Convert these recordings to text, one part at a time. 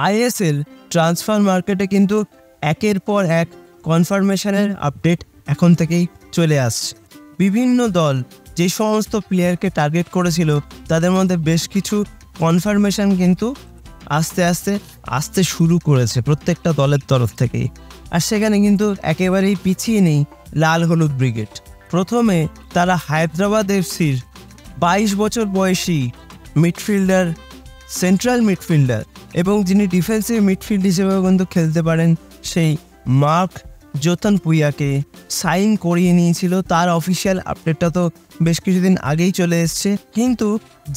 ISL transfer মার্কেটে কিন্তু একের পর এক কনফার্মেশনের আপডেট এখন থেকেই চলে আসছে। বিভিন্ন দল যে সমস্ত প্লেয়ারকে টার্গেট করেছিল তাদের মধ্যে বেশ কিছু কনফার্মেশন কিন্তু আস্তে আস্তে আসতে শুরু করেছে প্রত্যেকটা দলের তরফ থেকেই। আর সেখানে কিন্তু একেবারেই পিছিয়ে নেই লাল হলুদ ব্রিগেড। প্রথমে তারা হায়দ্রাবাদ এফসির 22 বছর বয়সী মিডফিল্ডার, সেন্ট্রাল মিডফিল্ডার এবং যিনি ডিফেন্সিভ মিডফিল্ড হিসেবেও কিন্তু খেলতে পারেন সেই মার্ক জোথানপুয়াকে সাইন করিয়ে নিয়েছিল। তার অফিসিয়াল আপডেটটা তো বেশ কিছুদিন আগেই চলে এসছে, কিন্তু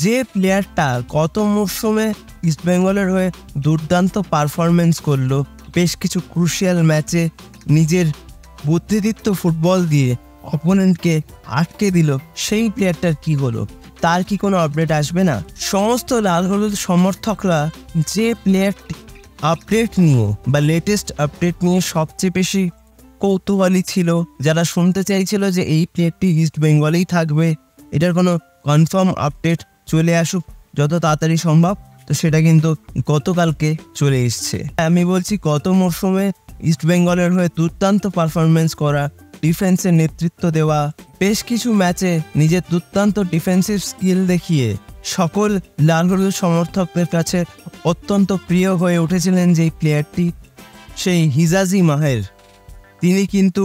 যে প্লেয়ারটা গত মরশুমে ইস্টবেঙ্গলের হয়ে দুর্দান্ত পারফরমেন্স করলো, বেশ কিছু ক্রুশিয়াল ম্যাচে নিজের বুদ্ধিদীপ্ত ফুটবল দিয়ে অপোনেন্টকে আটকে দিল, সেই প্লেয়ারটার কি হলো? তার কি কোনো আপডেট আসবে না? সমস্ত লাল হলুদ সমর্থকরা যে প্লেয়ারটি আপডেট নিয়ে বা লেটেস্ট আপডেট নিয়ে সবচেয়ে বেশি কৌতূহলী ছিল, যারা শুনতে চাইছিল যে এই প্লেয়ারটি ইস্ট বেঙ্গলেই থাকবে, এটার কোনো কনফার্ম আপডেট চলে আসুক যত তাড়াতাড়ি সম্ভব, তো সেটা কিন্তু গতকালকে চলে এসছে। আমি বলছি গত মরশুমে ইস্ট বেঙ্গলের হয়ে দুর্দান্ত পারফরমেন্স করা, ডিফেন্সের নেতৃত্ব দেওয়া, বেশ কিছু ম্যাচে নিজের দুর্দান্ত ডিফেন্সিভ স্কিল দেখিয়ে সকল লাল হলুদ সমর্থকদের কাছে অত্যন্ত প্রিয় হয়ে উঠেছিলেন যেই প্লেয়ারটি, সেই হিজাজি মাহের। তিনি কিন্তু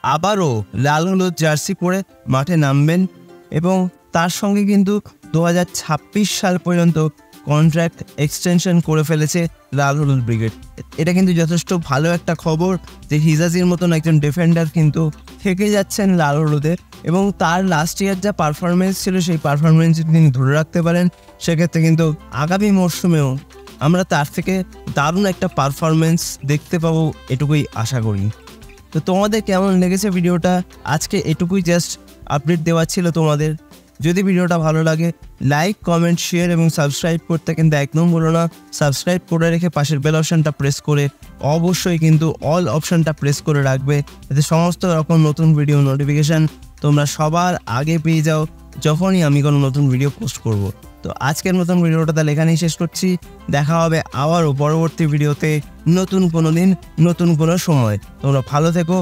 আবারও লাল হলুদ জার্সি পরে মাঠে নামবেন এবং তার সঙ্গে কিন্তু 2026 সাল পর্যন্ত কন্ট্রাক্ট এক্সটেনশন করে ফেলেছে লাল হলুদ ব্রিগেড। এটা কিন্তু যথেষ্ট ভালো একটা খবর যে হিজাজির মতন একজন ডিফেন্ডার কিন্তু থেকে যাচ্ছেন লাল হলুদে এবং তার লাস্ট ইয়ার যা পারফরমেন্স ছিল সেই পারফরমেন্স তিনি ধরে রাখতে পারেন, সেক্ষেত্রে কিন্তু আগামী মরশুমেও আমরা তার থেকে দারুণ একটা পারফরমেন্স দেখতে পাবো, এটুকুই আশা করি। তো তোমাদের কেমন লেগেছে ভিডিওটা? আজকে এটুকুই জাস্ট আপডেট দেওয়ার ছিল তোমাদের। যদি ভিডিওটা ভালো লাগে লাইক, কমেন্ট, শেয়ার এবং সাবস্ক্রাইব করতে কিন্তু একদম ভুলো না। সাবস্ক্রাইব করে রেখে পাশের বেল অপশানটা প্রেস করে অবশ্যই কিন্তু অল অপশানটা প্রেস করে রাখবে, যাতে সমস্ত রকম নতুন ভিডিও নোটিফিকেশান তোমরা সবার আগে পেয়ে যাও যখনই আমি কোনো নতুন ভিডিও পোস্ট করব। তো আজকের মতন ভিডিওটা তাহলে এখানেই শেষ করছি। দেখা হবে আবারও পরবর্তী ভিডিওতে, নতুন কোনো দিন, নতুন কোনো সময়। তোমরা ভালো থেকো।